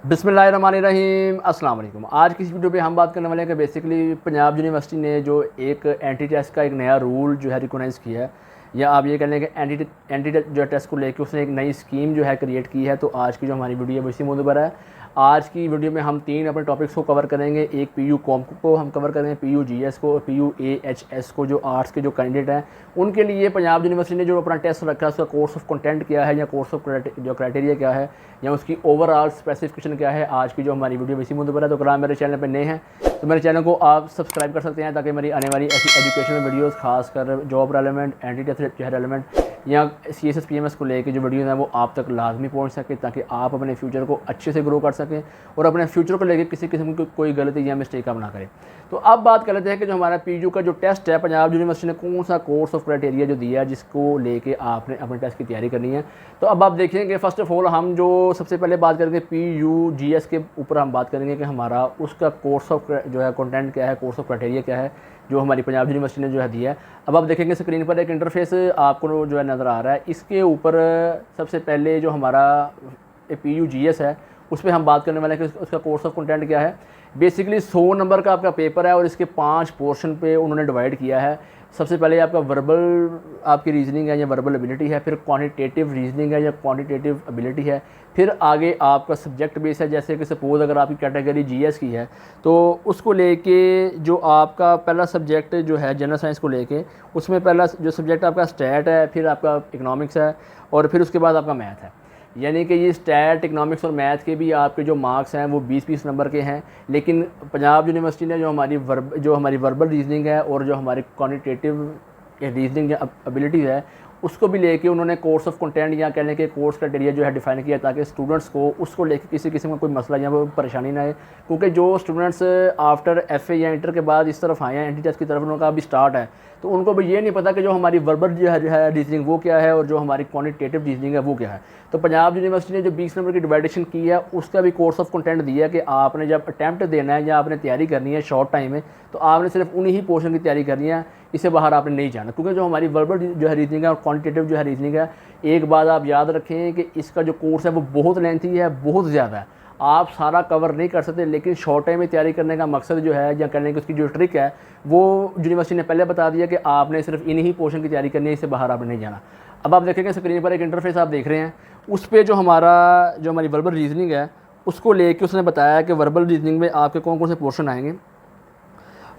बिस्मिल्लाहिर्रहमानिर्रहीम अस्सलाम वालेकुम। आज की इस वीडियो पे हम बात करने वाले हैं कि बेसिकली पंजाब यूनिवर्सिटी ने जो एक एंटी टेस्ट का एक नया रूल जो है रिकॉग्नाइज़ किया है, या आप ये कह लें कि एंटी जो टेस्ट को लेकर उसने एक नई स्कीम जो है क्रिएट की है। तो आज की जो हमारी वीडियो है वो इसी मौजू पर है। आज की वीडियो में हम 3 अपने टॉपिक्स को कवर करेंगे। एक पीयू कॉम को हम कवर करेंगे, पीयू जीएस को और पीयू एएचएस को, जो आर्ट्स के जो कैंडिडेट हैं उनके लिए पंजाब यूनिवर्सिटी ने जो अपना टेस्ट रखा है उसका कोर्स ऑफ कंटेंट क्या है, या कोर्स ऑफ जो क्राइटेरिया क्या है, या उसकी ओवरऑल स्पेसिफिकेशन क्या है। आज की जो हमारी वीडियो इसी मुद्दे पर है। तो अगर आप मेरे चैनल पर नए हैं तो मेरे चैनल को आप सब्सक्राइब कर सकते हैं, ताकि मेरी आने वाली ऐसी एजुकेशनल वीडियोस खासकर job relevant, entry test relevant या CSS PMS को लेकर जो वीडियो हैं वो आप तक लाजमी पहुंच सके, ताकि आप अपने फ्यूचर को अच्छे से ग्रो कर सकें और अपने फ्यूचर को लेकर किसी किस्म की कोई गलती या मिस्टेक आप ना करें। तो अब बात कर लेते हैं कि जो हमारा पीयू का जो टेस्ट है, पंजाब यूनिवर्सिटी ने कौन सा कोर्स ऑफ क्राइटेरिया जो दिया है जिसको लेके आपने अपने टेस्ट की तैयारी करनी है। तो अब आप देखेंगे फ़र्स्ट ऑफ ऑल हम जो सबसे पहले बात करेंगे पीयू जीएस के ऊपर हम बात करेंगे कि हमारा उसका कोर्स ऑफ जो है कंटेंट क्या है, कोर्स ऑफ क्राइटेरिया क्या है जो हमारी पंजाब यूनिवर्सिटी ने जो है दिया है। अब आप देखेंगे स्क्रीन पर एक इंटरफेस आपको जो है नज़र आ रहा है। इसके ऊपर सबसे पहले जो हमारा पीयू जीएस है उस पर हम बात करने वाले हैं कि उसका कोर्स ऑफ कंटेंट क्या है। बेसिकली 100 नंबर का आपका पेपर है और इसके 5 पोर्शन पे उन्होंने डिवाइड किया है। सबसे पहले आपका वर्बल आपकी रीजनिंग है या वर्बल एबिलिटी है, फिर क्वांटिटेटिव रीजनिंग है या क्वांटिटेटिव एबिलिटी है, फिर आगे आपका सब्जेक्ट बेस है। जैसे कि सपोज़ अगर आपकी कैटेगरी जीएस की है तो उसको लेके जो आपका पहला सब्जेक्ट जो है जनरल साइंस को लेके, उसमें पहला जो सब्जेक्ट आपका स्टैट है, फिर आपका इकनॉमिक्स है और फिर उसके बाद आपका मैथ है। यानी कि ये स्टैट, इकनॉमिक्स और मैथ के भी आपके जो मार्क्स हैं वो 20-20 नंबर के हैं। लेकिन पंजाब यूनिवर्सिटी ने जो हमारी वर्बल रीजनिंग है और जो हमारी क्वांटिटेटिव रीजनिंग या एबिलिटीज़ है उसको भी लेके उन्होंने कोर्स ऑफ कंटेंट या कहने के कोर्स क्राइटेरिया जो है डिफाइन किया, ताकि स्टूडेंट्स को उसको लेके किसी किस्म का कोई मसला या वो परेशानी ना आए। क्योंकि जो स्टूडेंट्स आफ्टर FA या इंटर के बाद इस तरफ आए हैं एंटी टेस्ट की तरफ, उनका अभी स्टार्ट है, तो उनको भी ये नहीं पता कि जो हमारी वर्बल जो है रीजनिंग वो क्या है और जो हमारी क्वांटिटेटिव रीजनिंग है वो क्या है। तो पंजाब यूनिवर्सिटी ने जो 20 नंबर की डिवाइडेशन की है उसका भी कोर्स ऑफ कंटेंट दिया है कि आपने जब अटैम्प्ट देना है या आपने तैयारी करनी है शॉर्ट टाइम में, तो आपने सिर्फ उन्हीं ही पोर्शन की तैयारी करनी है, इससे बाहर आपने नहीं जाना। क्योंकि जो हमारी वर्बल जो है रीजनिंग है और क्वांटिटेटिव जो है रीजनिंग है, एक बात आप याद रखें कि इसका जो कोर्स है वो बहुत लेंथी है, बहुत ज़्यादा है, आप सारा कवर नहीं कर सकते। लेकिन शॉर्ट टाइम में तैयारी करने का मकसद जो है या करने की उसकी जो ट्रिक है वो यूनिवर्सिटी ने पहले बता दिया कि आपने सिर्फ इन्हीं पोर्शन की तैयारी करनी है, इससे बाहर आपने नहीं जाना। अब आप देखेंगे स्क्रीन पर एक इंटरफेस आप देख रहे हैं, उस पर जो हमारी वर्बल रीजनिंग है उसको लेके उसने बताया कि वर्बल रीजनिंग में आपके कौन कौन से पोर्शन आएंगे।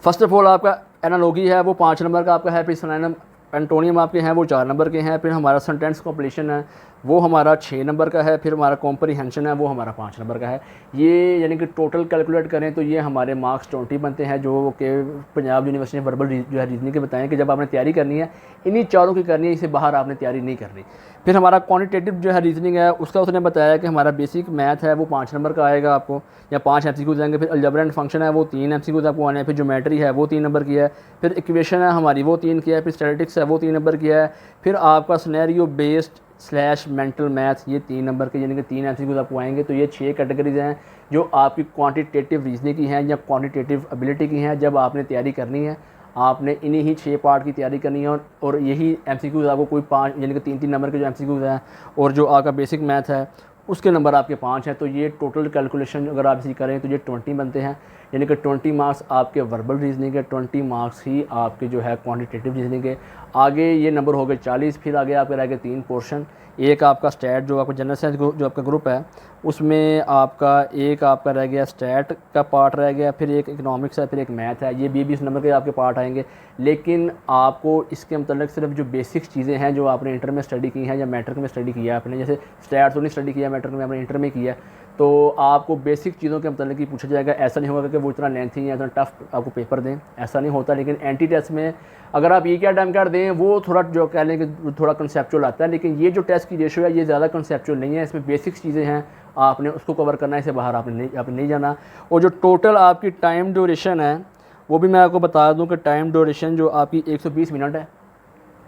फर्स्ट ऑफ ऑल आपका एनालॉजी है वो 5 नंबर का आपका है, फिर सिनोनिम एंटोनियम आपके हैं वो 4 नंबर के हैं, फिर हमारा सेंटेंस कॉम्प्लीशन है वो हमारा 6 नंबर का है, फिर हमारा कॉम्प्रीहेंशन है वो हमारा 5 नंबर का है। ये यानी कि टोटल कैलकुलेट करें तो ये हमारे मार्क्स 20 बनते हैं, जो कि पंजाब यूनिवर्सिटी ने वर्बल जो है रीजनिंग के बताएं कि जब आपने तैयारी करनी है इन्हीं चारों की करनी है, इससे बाहर आपने तैयारी नहीं करनी। फिर हमारा क्वांटिटेटिव जो है रीजनिंग है उसका उसने बताया कि हमारा बेसिक मैथ है वो 5 नंबर का आएगा आपको, या 5 MCQs आएंगे। फिर अलजेब्रा एंड फंक्शन है वो 3 MCQs आपको आने हैं। फिर ज्योमेट्री है वो 3 नंबर की है। फिर इक्वेशन है हमारी वो 3 की है। फिर स्टैटिस्टिक्स है वो 3 नंबर की है। फिर आपका सिनेरियो बेस्ड / मेंटल मैथ ये 3 नंबर के, यानी कि 3 MCQs आपको आएंगे। तो ये 6 कैटेगरीज हैं जो आपकी क्वांटिटेटिव रीजनिंग की हैं या क्वांटिटेटिव एबिलिटी की हैं। जब आपने तैयारी करनी है आपने इन्हीं ही 6 पार्ट की तैयारी करनी है, और यही MCQs आपको कोई 5 यानी कि 3-3 नंबर के जो MCQs हैं और जो आपका बेसिक मैथ है उसके नंबर आपके 5 हैं। तो ये टोटल कैलकुलेशन अगर आप इसी करें तो ये 20 बनते हैं, यानी कि 20 मार्क्स आपके वर्बल रीजनिंग के, 20 मार्क्स ही आपके जो है क्वांटिटेटिव रीजनिंग के। आगे ये नंबर हो गए 40। फिर आगे आपके रह गए 3 पोर्शन, एक आपका स्टैट जो आपका जनरल साइंस जो आपका ग्रुप है उसमें एक आपका रह गया स्टैट का पार्ट रह गया, फिर एक इकनॉमिक्स है, फिर एक मैथ है। ये 20 नंबर के आपके पार्ट आएंगे। लेकिन आपको इसके मतलब सिर्फ जो बेसिक्स चीज़ें हैं जो आपने इंटर में स्टडी की हैं या मैट्रिक में स्टडी किया है आपने, जैसे स्टैट तो नहीं स्टडी किया मैट्रिक में, आपने इंटर में किया है, तो आपको बेसिक चीज़ों के मतलब ही पूछा जाएगा। ऐसा नहीं होगा कि वो इतना लेंथी या इतना टफ आपको पेपर दें, ऐसा नहीं होता। लेकिन एंटी टेस्ट में अगर आप ई कैट एम कैट दें वो थोड़ा जो कह लें कि थोड़ा कंसेप्चुअल आता है, लेकिन ये जो टेस्ट की रेशो है ये ज़्यादा कंसेप्चुअल नहीं है। इसमें बेसिक्स चीज़ें हैं, आपने उसको कवर करना है, इससे बाहर आपने नहीं जाना। और जो टोटल आपकी टाइम ड्यूरेशन है वो भी मैं आपको बता दूं कि टाइम ड्यूरेशन जो आपकी 120 मिनट है,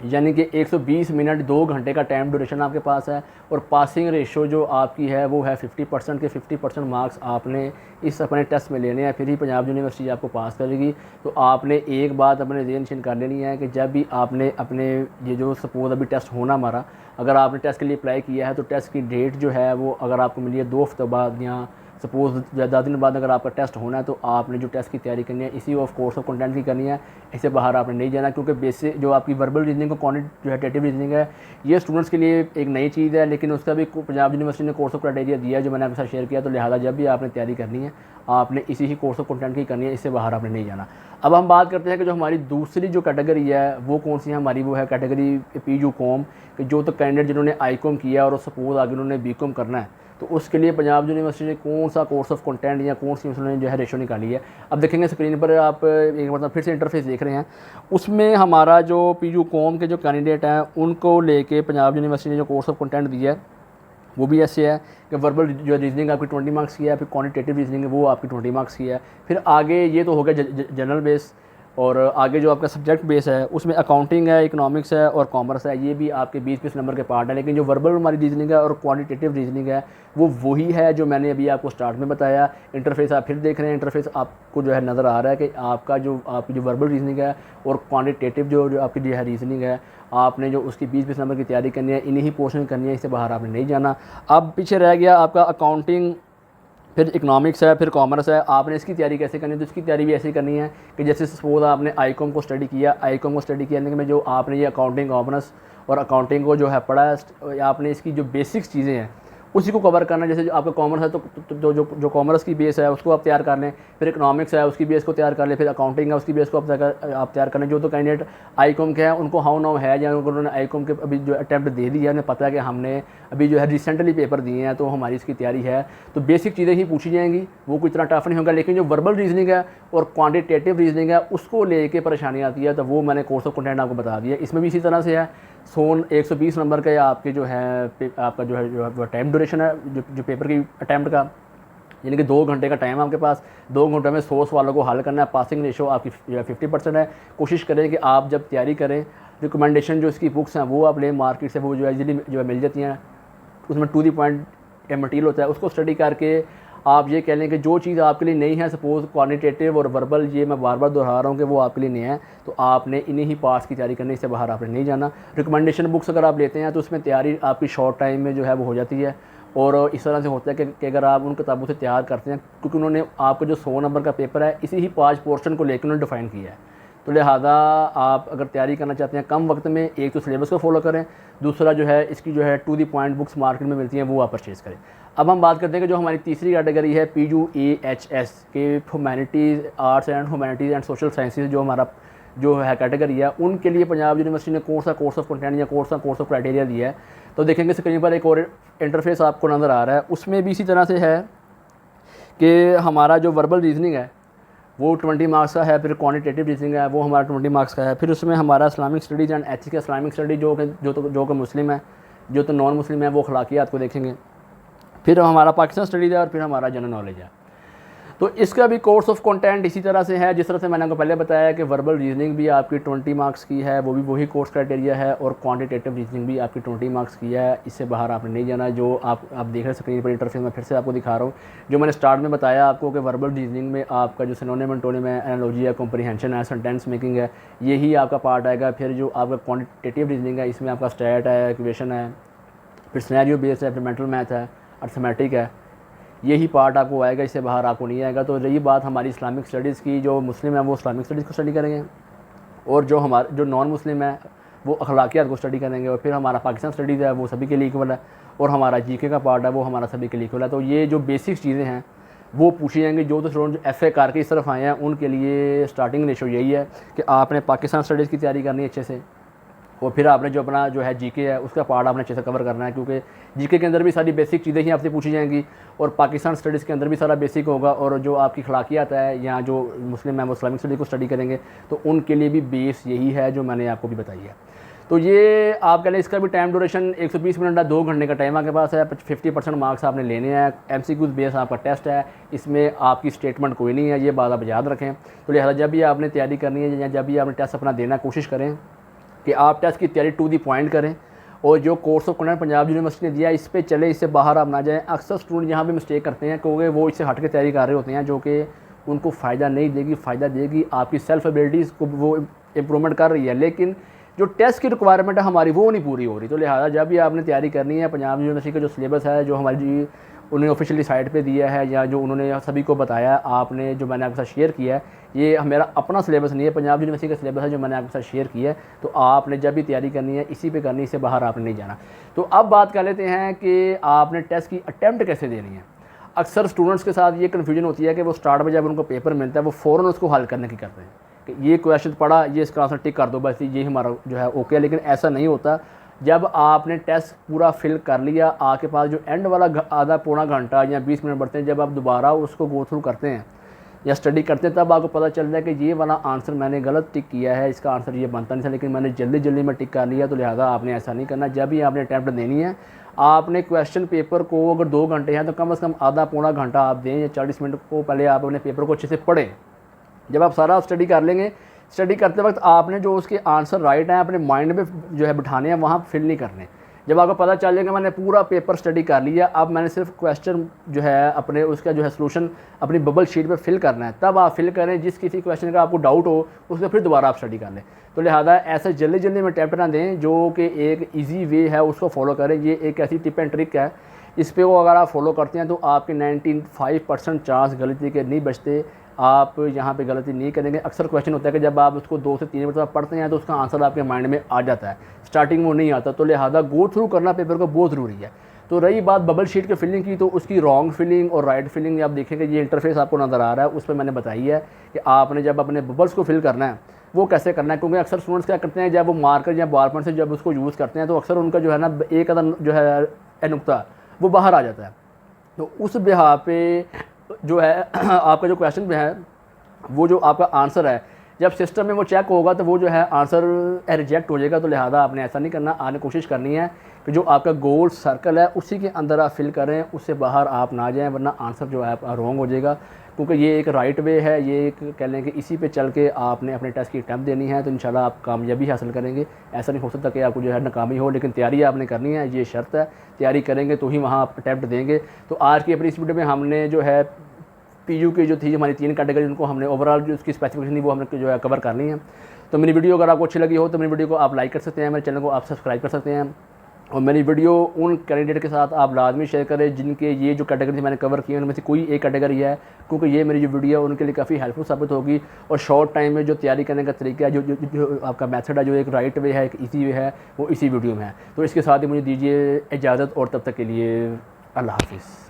यानी कि 120 मिनट 2 घंटे का टाइम ड्यूरेशन आपके पास है। और पासिंग रेशो जो आपकी है वो है 50% के 50% मार्क्स आपने इस अपने टेस्ट में लेने हैं, फिर ही पंजाब यूनिवर्सिटी आपको पास करेगी। तो आपने एक बात अपने ज़हन कर लेनी है कि जब भी आपने अपने ये जो सपोज अभी टेस्ट होना हमारा, अगर आपने टेस्ट के लिए अप्लाई किया है तो टेस्ट की डेट जो है वो अगर आपको मिली है 2 हफ्ते बाद या सपोज़ 10 दिन बाद अगर आपका टेस्ट होना है तो आपने जो टेस्ट की तैयारी करनी है इसी ऑफ कोर्स ऑफ कंटेंट की करनी है, इससे बाहर आपने नहीं जाना। क्योंकि बेसिक जो आपकी वर्बल रीजनिंग को क्वांटिटेटिव रीजनिंग है, ये स्टूडेंट्स के लिए एक नई चीज़ है, लेकिन उसका भी पंजाब यूनिवर्सिटी ने कोर्स ऑफ क्राइटेरिया दिया है जो मैंने आपके साथ शेयर किया। तो लिहाजा जब भी आपने तैयारी करनी है आपने इसी ही कोर्स ऑफ कंटेंट की करनी है, इससे बाहर आपने नहीं जाना। अब हम बात करते हैं कि जो हमारी दूसरी जो कैटेगरी है वो कौन सी है हमारी, वो है कैटेगरी पीयू कॉम, कि जो तो कैंडिडेट जिन्होंने आई.कॉम किया और सपोज आगे उन्होंने बी.कॉम करना है, तो उसके लिए पंजाब यूनिवर्सिटी ने कौन सा कोर्स ऑफ कंटेंट या कौन सी उन्होंने जो है रेशो निकाली है। अब देखेंगे स्क्रीन पर आप एक मतलब फिर से इंटरफेस देख रहे हैं, उसमें हमारा जो पीयू कॉम के जो कैंडिडेट हैं उनको लेके पंजाब यूनिवर्सिटी ने जो कोर्स ऑफ कंटेंट दिया है वो भी ऐसे है कि वर्बल जो रीजनिंग आपकी 20 मार्क्स की है, फिर क्वांटिटेटिव रीजनिंग है वो आपकी 20 मार्क्स की है। फिर आगे ये तो हो गया जनरल बेस, और आगे जो आपका सब्जेक्ट बेस है उसमें अकाउंटिंग है, इकोनॉमिक्स है और कॉमर्स है, ये भी आपके 20-20 नंबर के पार्ट है। लेकिन जो वर्बल हमारी रीजनिंग है और क्वांटिटेटिव रीजनिंग है वो वही है जो मैंने अभी आपको स्टार्ट में बताया। इंटरफेस आप फिर देख रहे हैं, इंटरफेस आपको जो है नज़र आ रहा है कि आपकी जो वर्बल रीजनिंग है और क्वांटिटेटिव जो आपकी जो है रीजनिंग है, आपने जो उसकी 20-20 नंबर की तैयारी करनी है, इन्हीं पोर्शन करनी है, इससे बाहर आपने नहीं जाना। अब पीछे रह गया आपका अकाउंटिंग, फिर इकोनॉमिक्स है, फिर कॉमर्स है। आपने इसकी तैयारी कैसे करनी है, तो इसकी तैयारी भी ऐसे करनी है कि जैसे सपोज आपने आई.कॉम को स्टडी किया, आई.कॉम को स्टडी किया में जो आपने ये अकाउंटिंग, कॉमर्स और अकाउंटिंग को जो है पढ़ा है, आपने इसकी जो बेसिक्स चीज़ें हैं उसी को कवर करना है। जैसे जो आपका कॉमर्स है तो जो कॉमर्स की बेस है उसको आप तैयार कर लें, फिर इकोनॉमिक्स है उसकी बेस को तैयार कर लें, फिर अकाउंटिंग है उसकी बेस को आप तैयार कर लें। जो तो कैंडिडेट आई.कॉम के हैं उनको हाउ नाउ है, या उन्होंने आई.कॉम के अभी जो अटैम्प्ट दे दिया है, उन्हें पता है कि हमने अभी जो है रिसेंटली पेपर दिए हैं तो हमारी इसकी तैयारी है, तो बेसिक चीज़ें ही पूछी जाएंगी, वो कोई इतना टफ नहीं होगा। लेकिन जो वर्बल रीजनिंग है और क्वांटिटेटिव रीजनिंग है उसको लेके परेशानी आती है, तो वो मैंने कोर्स ऑफ कंटेंट आपको बता दिया। इसमें भी इसी तरह से है, 120 नंबर के आपके जो है आपका जो है टाइम ड्यूरेशन है जो पेपर की अटैम्प्ट का, यानी कि 2 घंटे का टाइम है आपके पास, 2 घंटे में 100 सवालों को हल करना है। पासिंग रेशो आपकी जो है 50% है। कोशिश करें कि आप जब तैयारी करें, रिकमेंडेशन जो इसकी बुक्स हैं वो आप लें मार्केट से, वो जो है इजीली जो है मिल जाती हैं, उसमें टू दी पॉइंट मटीरियल होता है, उसको स्टडी करके आप ये कह लें कि जो चीज़ आपके लिए नहीं है, सपोज़ क्वांटिटेटिव और वर्बल, ये मैं बार बार दोहरा रहा हूँ कि वो आपके लिए नहीं है, तो आपने इन्हीं ही पार्ट्स की तैयारी करनी, इससे बाहर आपने नहीं जाना। रिकमेंडेशन बुक्स अगर आप लेते हैं तो उसमें तैयारी आपकी शॉर्ट टाइम में जो है वो हो जाती है, और इस तरह से होता है कि अगर आप उन किताबों से तैयार करते हैं, क्योंकि उन्होंने आपका जो 100 नंबर का पेपर है इसी ही 5 पोर्शन को लेकर उन्होंने डिफ़ाइन किया है। तो लिहाजा आप अगर तैयारी करना चाहते हैं कम वक्त में, एक तो सिलेबस को फॉलो करें, दूसरा जो है इसकी जो है to the point books market में मिलती हैं वो आप परचेज़ करें। अब हम बात करते हैं कि जो हमारी तीसरी कैटेगरी है PUAHS के humanities, arts and humanities and social sciences, जो हमारा जो है कैटेगरी है, उनके लिए पंजाब यूनिवर्सिटी ने कौन सा कोर्स ऑफ कंटेंट या कोर्स ऑफ क्राइटेरिया दिया है। तो देखेंगे स्क्रीन पर एक और इंटरफेस आपको नज़र आ रहा है, उसमें भी इसी तरह से है कि हमारा जो वर्बल रीजनिंग है वो 20 मार्क्स का है, फिर क्वांटिटेटिव रीजनिंग है वो हमारा 20 मार्क्स का है, फिर उसमें हमारा Islamic studies and ethics, Islamic study जो कि मुस्लिम है, जो तो नॉन मुस्लिम है वो अखलाकियात को देखेंगे, फिर हमारा पाकिस्तान स्टडीज़ है और फिर हमारा जनरल नॉलेज है। तो इसका भी कोर्स ऑफ कंटेंट इसी तरह से है जिस तरह से मैंने आपको पहले बताया कि वर्बल रीजनिंग भी आपकी 20 मार्क्स की है, वो भी वही कोर्स क्राइटेरिया है, और क्वांटिटेटिव रीजनिंग भी आपकी 20 मार्क्स की है, इससे बाहर आपने नहीं जाना। जो आप देख रहे हैं स्क्रीन पर इंटरफेस में फिर से आपको दिखा रहा हूँ, जो मैंने स्टार्ट में बताया आपको कि वर्बल रीजनिंग में आपका जो सिनोनिम एंटोनिम है, एनालॉजी है, कॉम्प्रिहेंशन है, सेंटेंस मेकिंग है, यही आपका पार्ट आएगा। फिर जो आपका क्वांटिटेटिव रीजनिंग है इसमें आपका स्टैट है, इक्वेशन है, फिर सिनेरियो बेस्ड है, फिर मेंटल मैथ है, अर्थमेटिक है, यही पार्ट आपको आएगा, इससे बाहर आपको नहीं आएगा। तो रही बात हमारी इस्लामिक स्टडीज़ की, जो मुस्लिम है वो इस्लामिक स्टडीज़ को स्टडी करेंगे, और जो नॉन मुस्लिम है वो अखलाकियात को स्टडी करेंगे, और फिर हमारा पाकिस्तान स्टडीज़ है वो सभी के लिए इक्वल है, और हमारा जीके का पार्ट है वो हमारा सभी के लिए इक्वल है। तो ये जो बेसिक चीज़ें हैं वो पूछी जाएंगी। जो तो स्टूडेंट FA करके इस तरफ आए हैं उनके लिए स्टार्टिंग रेशो यही है कि आपने पाकिस्तान स्टडीज़ की तैयारी करनी है अच्छे से, और फिर आपने जो अपना जो है जीके है उसका पार्ट आपने अच्छे से कवर करना है, क्योंकि जीके के अंदर भी सारी बेसिक चीज़ें ही आपसे पूछी जाएंगी, और पाकिस्तान स्टडीज़ के अंदर भी सारा बेसिक होगा, और जो आपकी अखलाकियात है या जो मुस्लिम है वो इस्लामिक स्टडी को स्टडी करेंगे, तो उनके लिए भी बेस यही है जो मैंने आपको भी बताई है। तो ये आप कह लें इसका भी टाइम ड्यूरेशन 120 मिनट है, 2 घंटे का टाइम आपके पास है, 50% मार्क्स आपने लेने हैं, MCQs बेस आपका टेस्ट है, इसमें आपकी स्टेटमेंट कोई नहीं है, ये बात आप याद रखें। तो लिहाजा जब भी आपने तैयारी करनी है या जब भी आपने टेस्ट अपना देना, कोशिश करें कि आप टेस्ट की तैयारी टू दी पॉइंट करें, और जो course of content Punjab university ने दिया इस पे चले, इससे बाहर आप ना जाएं। अक्सर स्टूडेंट यहाँ पे मिस्टेक करते हैं क्योंकि वो इससे हट के तैयारी कर रहे होते हैं, जो कि उनको फ़ायदा नहीं देगी, फ़ायदा देगी आपकी सेल्फ एबिलिटीज़ को, वो इम्प्रूवमेंट कर रही है, लेकिन जो टेस्ट की रिक्वायरमेंट है हमारी वो नहीं पूरी हो रही। तो लिहाजा जब भी आपने तैयारी करनी है, पंजाब यूनिवर्सिटी का जो सिलेबस है, जो हमारी उन्होंने ऑफिशियली साइट पे दिया है या जो उन्होंने सभी को बताया, आपने जो मैंने आपके साथ शेयर किया है, ये मेरा अपना सिलेबस नहीं है, पंजाब यूनिवर्सिटी का सिलेबस है जो मैंने आपके साथ शेयर किया है। तो आपने जब भी तैयारी करनी है इसी पे करनी है, इससे बाहर आपने नहीं जाना। तो अब बात कर लेते हैं कि आपने टेस्ट की अटैम्प्ट कैसे देनी है। अक्सर स्टूडेंट्स के साथ ये कन्फ्यूजन होती है कि वो स्टार्ट में जब उनको पेपर मिलता है वो फ़ौरन उसको हल करने की करते हैं कि ये क्वेश्चन पढ़ा, ये इसका आंसर टिक कर दो, बस ये हमारा जो है ओके है। लेकिन ऐसा नहीं होता। जब आपने टेस्ट पूरा फिल कर लिया, आपके पास जो एंड वाला आधा पौना घंटा या 20 मिनट बढ़ते हैं, जब आप दोबारा उसको गो थ्रू करते हैं या स्टडी करते हैं, तब आपको पता चलता है कि ये वाला आंसर मैंने गलत टिक किया है, इसका आंसर ये बनता नहीं था, लेकिन मैंने जल्दी जल्दी में टिक कर लिया। तो लिहाजा आपने ऐसा नहीं करना। जब भी आपने अटैम्प्ट देनी है, आपने क्वेश्चन पेपर को अगर 2 घंटे हैं तो कम से कम आधा पौना घंटा आप दें या 40 मिनट को पहले आप अपने पेपर को अच्छे से पढ़ें। जब आप सारा स्टडी कर लेंगे, स्टडी करते वक्त आपने जो उसके आंसर राइट हैं अपने माइंड में जो है बिठाने हैं, वहाँ फिल नहीं करने। जब आपको पता चल जाएगा मैंने पूरा पेपर स्टडी कर लिया, अब मैंने सिर्फ क्वेश्चन जो है अपने उसका जो है सलूशन अपनी बबल शीट पे फिल करना है, तब आप फिल करें। जिस किसी क्वेश्चन का आपको डाउट हो उसको फिर दोबारा आप स्टडी कर लें। तो लिहाजा ऐसे जल्दी जल्दी में अटैम्प्ट ना दें, जो कि एक ईजी वे है उसको फॉलो करें। ये एक ऐसी टिप एंड ट्रिक है, इस पे वो अगर आप फॉलो करते हैं तो आपके 95% चांस गलती के नहीं बचते। आप यहाँ पे गलती नहीं करेंगे। अक्सर क्वेश्चन होता है कि जब आप उसको 2 से 3 मिनट पढ़ते हैं तो उसका आंसर आपके माइंड में आ जाता है, स्टार्टिंग में वो नहीं आता। तो लिहाजा गो थ्रू करना पेपर को बहुत ज़रूरी है। तो रही बात बबल शीट के फिलिंग की, तो उसकी रॉन्ग फिलिंग और राइट फिलिंग आप देखेंगे, ये इंटरफेस आपको नज़र आ रहा है, उस पर मैंने बताई है कि आपने जब अपने बबल्स को फिल करना है वो कैसे करना है। क्योंकि अक्सर स्टूडेंट्स क्या करते हैं, जब वो मार्कर या बॉल पेन से जब उसको यूज़ करते हैं तो अक्सर उनका जो है ना एक अदर जो है नुक्ता वो बाहर आ जाता है। तो उस बिहा पे जो है आपका जो क्वेश्चन में है, वो जो आपका आंसर है, जब सिस्टम में वो चेक होगा तो वो जो है आंसर रिजेक्ट हो जाएगा। तो लिहाजा आपने ऐसा नहीं करना। आपने कोशिश करनी है कि जो आपका गोल सर्कल है उसी के अंदर आप फिल करें, उससे बाहर आप ना जाएं, वरना आंसर जो है रॉन्ग हो जाएगा। क्योंकि ये एक राइट वे है, ये एक कह लें कि इसी पे चल के आपने अपने टेस्ट की अटैम्प्ट देनी है, तो इंशाल्लाह आप कामयाबी हासिल करेंगे। ऐसा नहीं हो सकता कि आपको जो है नाकामी हो, लेकिन तैयारी आपने करनी है, ये शर्त है। तैयारी करेंगे तो ही वहाँ आप अटैम्प्ट देंगे। तो आज की अपनी इस वीडियो में हमने जो है पीयू की जो थी हमारी 3 कैटेगरी, उनको हमने ओवरऑल जो उसकी स्पेसिफिकेशन थी वो हमने जो है कवर करनी है। तो मेरी वीडियो अगर आपको अच्छी लगी हो तो मेरी वीडियो को आप लाइक कर सकते हैं, मेरे चैनल को आप सब्सक्राइब कर सकते हैं, और मेरी वीडियो उन कैंडिडेट के साथ आप लाजमी शेयर करें जिनके ये जो कैटेगरी थी मैंने कवर की है उनमें से कोई एक कैटेगरी है, क्योंकि ये मेरी जो वीडियो है उनके लिए काफ़ी हेल्पफुल साबित होगी। और शॉर्ट टाइम में जो तैयारी करने का तरीका है, जो आपका मेथड है, जो एक राइट वे है, एक ईजी वे है, वो इसी वीडियो में है। तो इसके साथ ही मुझे दीजिए इजाज़त, और तब तक के लिए अल्लाह हाफिज़।